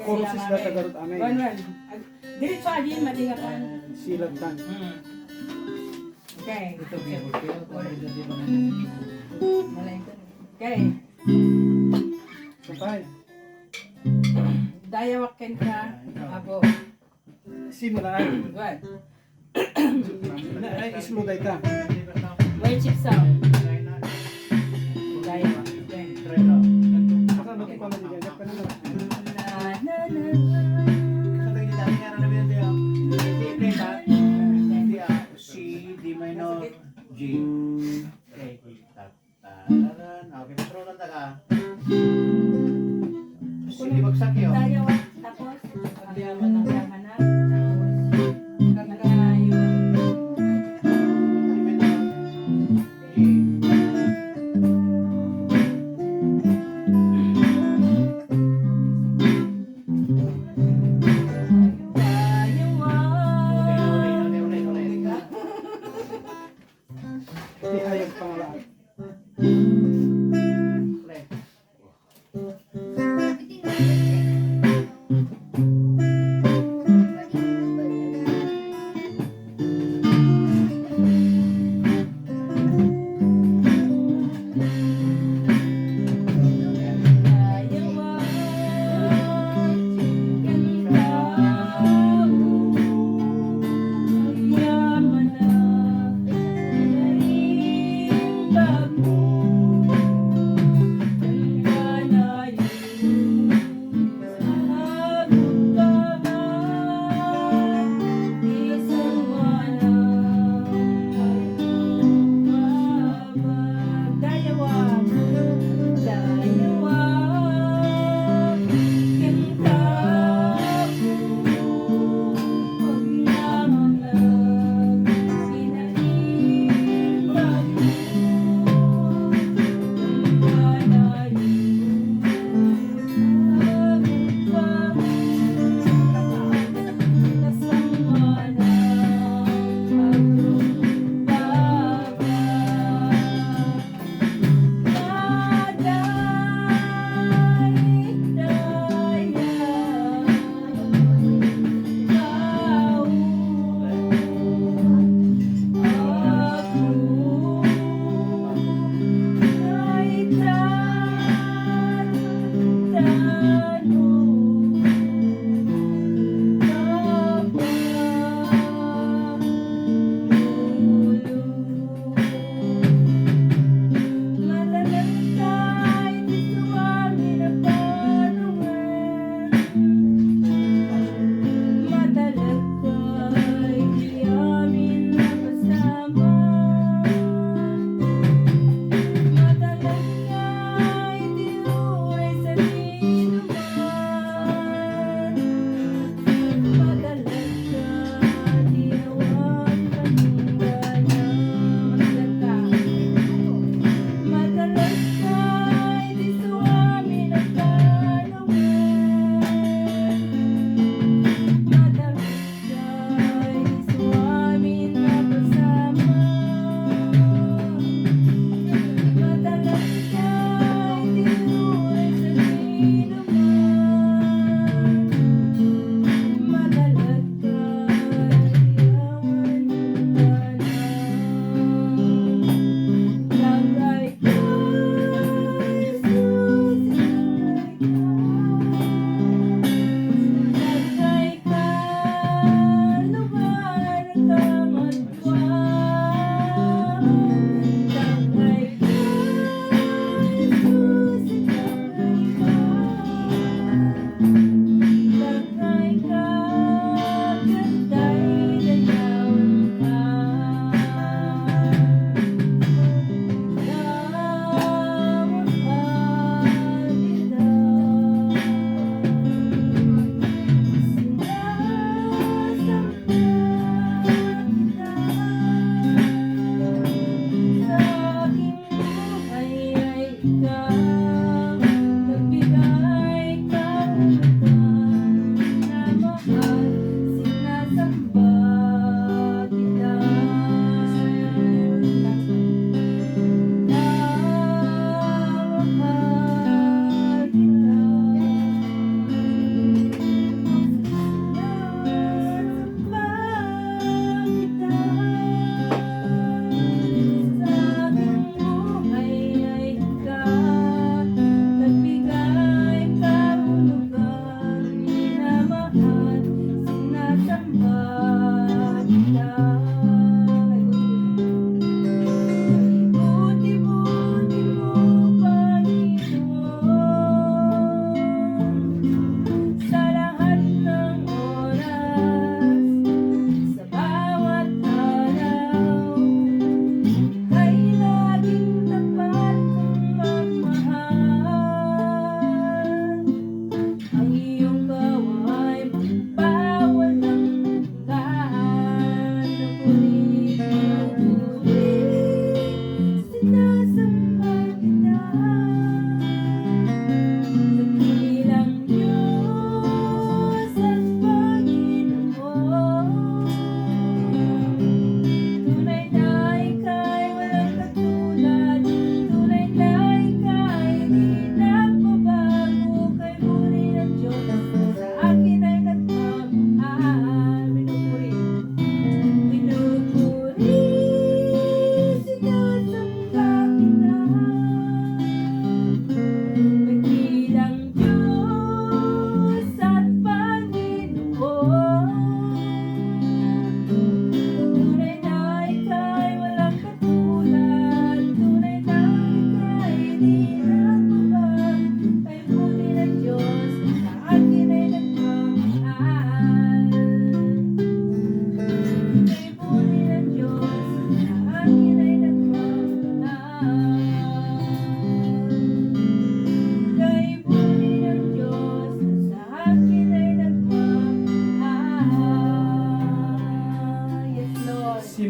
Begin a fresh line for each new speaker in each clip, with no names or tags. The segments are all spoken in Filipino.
Kursus na tagarot amay.
One. Diretso adin madingapan.
Silagtan.
Okay.
Ito biyo.
Okay.
Sampay.
Dayawakin ka. Abo.
Simula ay.
Good.
Ay, islo day ta.
May chip sound.
Try na.
Gaya. Okay.
Try na.
Asa magpapala din dyan. Kaya naman.
Sandali dami nga na namin ito. Hindi play ba? Hindi C, D minor, G. Okay. Tararan. Okay, patro kanta ka. Sige, bagsak yun.
Tayo, tapos, pagyaman ng yamanap, tapos, kanta yung
Hindi hayag pangalaan.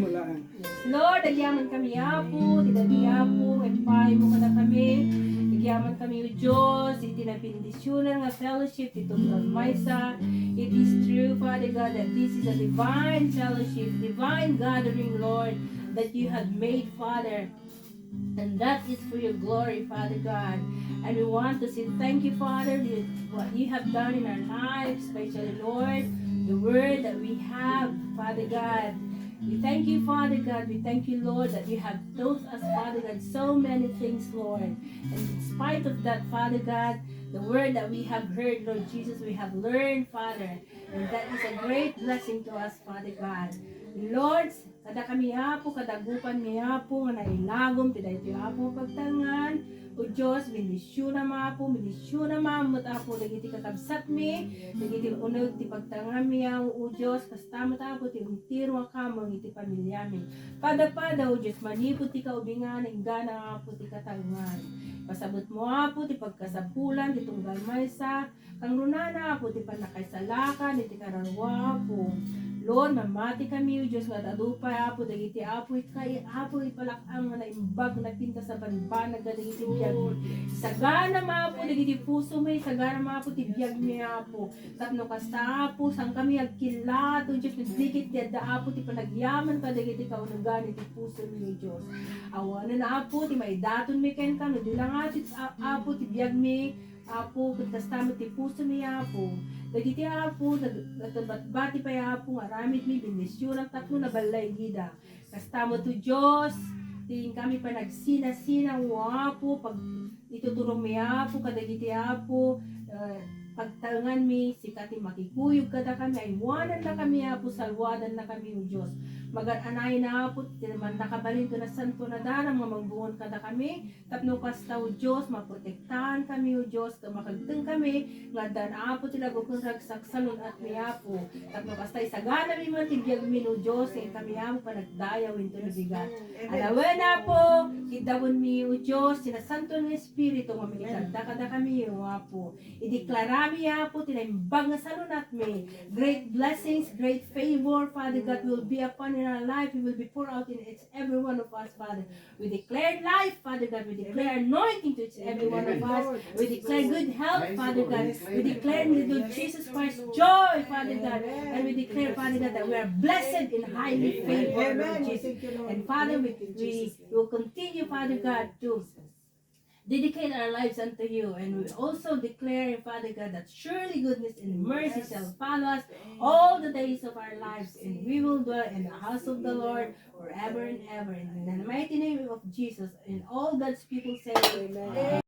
himulaan.
Lord, agyaman kami apo, tidadi apo, empay mo ka na kami. Agyaman kami o Diyos, iti na pinindisyonan nga fellowship, ito Maysa. It is true, Father God, that this is a divine fellowship, divine gathering, Lord, that you have made, Father. And that is for your glory, Father God. And we want to say thank you, Father, what you have done in our lives, especially, Lord, the word that we have, Father God. We thank you, Father God. We thank you, Lord, that you have taught us, Father God, so many things, Lord. And in spite of that, Father God, the word that we have heard, Lord Jesus, we have learned, Father. And that is a great blessing to us, Father God. Lord, kada kami apo, kadagupan mi apo, nga nailagom, tiday ito apo pagtangan. O Diyos, bendisyon na maapo, bendisyon na maamot apo, dagiti kakabsat mi, dagiti unog, ti pagtangan mi o Diyos, kastamot apo, ti untiro akamang iti pamilya mi. Pada-pada, o Diyos, manipot ti kaubingan, ingana apo, ti katangan. Pasabot mo apo, ti pagkasapulan, ti tunggal maysa, kang runana apo, ti panakaisalakan, ti kararwa apo. Lord, mamati kami, o Diyos, nga adupay apo, dagiti apo, ikay apo, ipalakang nga naimbag na pinta sa banbanag, dagiti biyag. Sagana maapo, dagiti puso may, sagana maapo, ti biyag mi apo. Tapno kasta apo, sang kami agkilat, o Diyos, nagdikit di adda apo, ti panagyaman ka, dagiti kaunugan, ti puso mi, o Diyos. Awanan na apo, ti maidaton mi ken ka, no, di lang atit apo, ti biyag mi, apo, kastamo ti puso mi apo. Dagiti apo, nagbatbati pa apo, aramit mi, bendisyon ang tatlo na balay gida. Kastamo to Diyos, tingin kami pa nagsina-sina, apo, pag ituturong mi apo, kadagiti apo, pagtangan mi, sikati makikuyog kada kami, aywanan na kami apo, salwadan na kami o Diyos. Magananay na apo, tinaman nakabalin to na santo na darang, mamangbuon kada kami, tapno kasta o Diyos, maprotektahan kami o Diyos, makagteng kami, nga dan apo tilago kung ragsaksalon at mi apo, tapno kasta isagana mi man tibiyag min o Diyos, kami apo panagdayaw into na bigat. Alawen apo, kitawon mi o Diyos, sinasanto ng Espiritu, mamigitagda kada kami o apo, ideklara mi apo, tinaimbag nga salunat mi, great blessings, great favor, Father God, will be upon in our life, it will be poured out in each every one of us, Father. We declare life, Father God, we declare anointing to each every one of us, we declare good health, Father God, we declare in the Lord Jesus Christ joy, Father God, and we declare, Father God, that we are blessed in highly favored, Lord Jesus. And Father, we will continue, Father God, to dedicate our lives unto you, and we also declare, Father God, that surely goodness and mercy shall follow us all the days of our lives, and we will dwell in the house of the Lord forever and ever. In the mighty name of Jesus, and all God's people say, Amen.